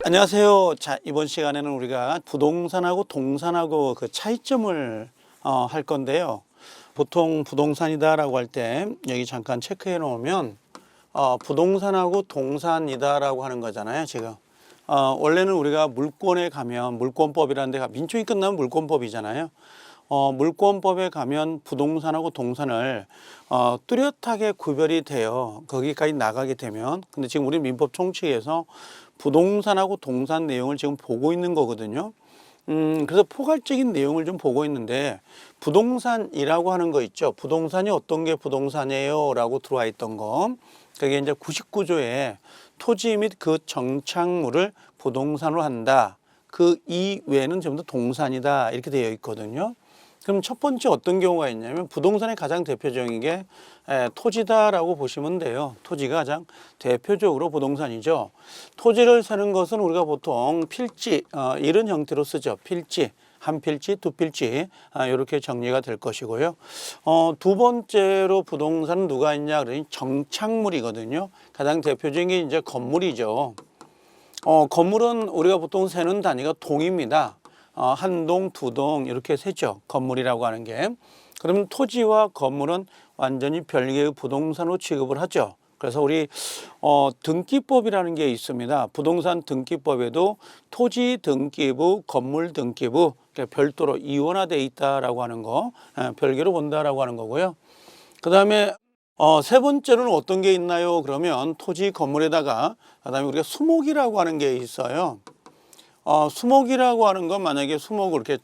안녕하세요. 자, 이번 시간에는 우리가 부동산하고 동산하고 그 차이점을 할 건데요. 보통 부동산이다라고 할 때 여기 잠깐 체크해 놓으면 부동산하고 동산이다라고 하는 거잖아요, 지금. 원래는 우리가 물권에 가면 물권법이라는 데가 민초이 끝나면 물권법이잖아요. 물권법에 가면 부동산하고 동산을 뚜렷하게 구별이 돼요. 거기까지 나가게 되면. 근데 지금 우리 민법 총칙에서 부동산하고 동산 내용을 지금 보고 있는 거거든요. 그래서 포괄적인 내용을 좀 보고 있는데, 부동산이라고 하는 거 있죠. 부동산이 어떤 게 부동산이에요? 라고 들어와 있던 거. 그게 이제 99조에 토지 및 그 정착물을 부동산으로 한다. 그 이외에는 전부 다 동산이다. 이렇게 되어 있거든요. 그럼 첫 번째 어떤 경우가 있냐면, 부동산의 가장 대표적인 게 토지다라고 보시면 돼요. 토지가 가장 대표적으로 부동산이죠. 토지를 사는 것은 우리가 보통 필지, 이런 형태로 쓰죠. 필지, 한 필지, 두 필지, 이렇게 정리가 될 것이고요. 두 번째로 부동산은 누가 있냐 그러니 정착물이거든요. 가장 대표적인 게 이제 건물이죠. 건물은 우리가 보통 세는 단위가 동입니다. 한 동, 두 동 이렇게 세죠. 건물이라고 하는 게. 그러면 토지와 건물은 완전히 별개의 부동산으로 취급을 하죠. 그래서 우리 등기법이라는 게 있습니다. 부동산 등기법에도 토지 등기부, 건물 등기부 별도로 이원화되어 있다라고 하는 거, 별개로 본다라고 하는 거고요. 그 다음에 세 번째로는 어떤 게 있나요? 그러면 토지, 건물에다가 그다음에 우리가 수목이라고 하는 게 있어요. 수목이라고 하는 건 만약에 수목을 이렇게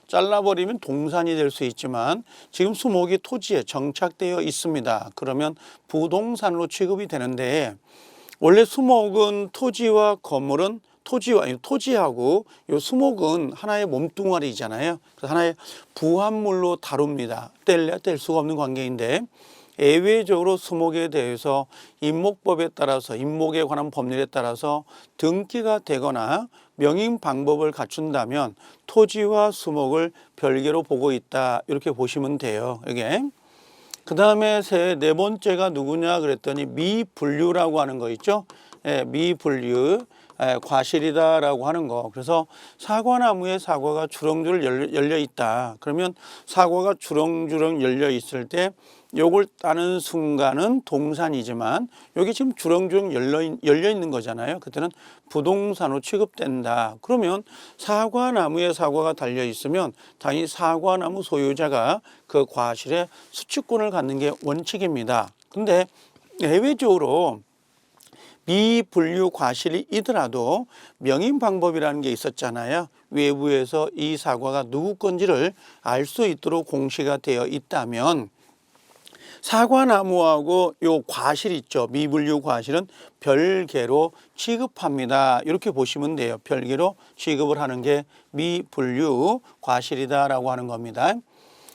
잘라버리면 동산이 될 수 있지만, 지금 수목이 토지에 정착되어 있습니다. 그러면 부동산으로 취급이 되는데, 원래 수목은 토지와 건물은 토지하고 요 수목은 하나의 몸뚱아리잖아요. 그래서 하나의 부합물로 다룹니다. 뗄래야 뗄 수가 없는 관계인데, 예외적으로 수목에 대해서 임목법에 따라서, 임목에 관한 법률에 따라서 등기가 되거나 명인 방법을 갖춘다면 토지와 수목을 별개로 보고 있다, 이렇게 보시면 돼요. 이게. 그 다음에 네 번째가 누구냐 그랬더니 미분류라고 하는 거 있죠. 미분류, 과실이다라고 하는 거. 그래서 사과나무에 사과가 주렁주렁 열려 있다. 그러면 사과가 주렁주렁 열려 있을 때 요걸 따는 순간은 동산이지만, 여기 지금 주렁주렁 열려 있는 거잖아요. 그때는 부동산으로 취급된다. 그러면 사과나무에 사과가 달려 있으면 당연히 사과나무 소유자가 그 과실의 수취권을 갖는 게 원칙입니다. 근데 예외적으로 미분류 과실이더라도 명인 방법이라는 게 있었잖아요. 외부에서 이 사과가 누구 건지를 알 수 있도록 공시가 되어 있다면, 사과나무하고 요 과실 있죠. 미분류 과실은 별개로 취급합니다. 이렇게 보시면 돼요. 별개로 취급을 하는 게 미분류 과실이다라고 하는 겁니다.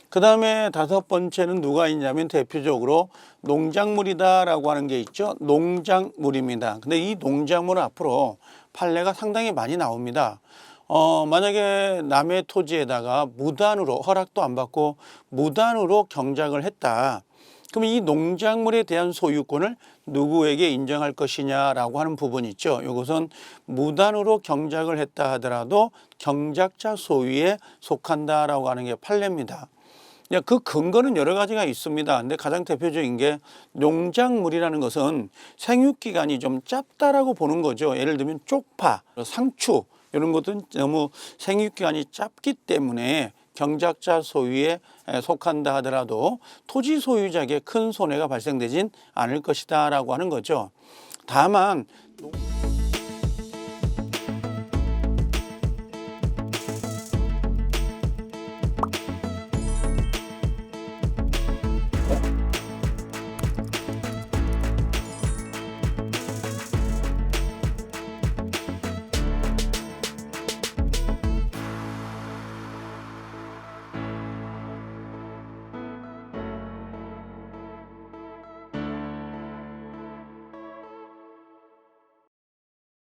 그 다음에 다섯 번째는 누가 있냐면, 대표적으로 농작물이다라고 하는 게 있죠. 농작물입니다. 근데 이 농작물은 앞으로 판례가 상당히 많이 나옵니다. 만약에 남의 토지에다가 무단으로, 허락도 안 받고 무단으로 경작을 했다. 그럼 이 농작물에 대한 소유권을 누구에게 인정할 것이냐라고 하는 부분이 있죠. 이것은 무단으로 경작을 했다 하더라도 경작자 소유에 속한다라고 하는 게 판례입니다. 그 근거는 여러 가지가 있습니다. 근데 가장 대표적인 게, 농작물이라는 것은 생육기간이 좀 짧다라고 보는 거죠. 예를 들면 쪽파, 상추 이런 것들은 너무 생육기간이 짧기 때문에 경작자 소유에 속한다 하더라도 토지 소유자에게 큰 손해가 발생되진 않을 것이다 라고 하는 거죠. 다만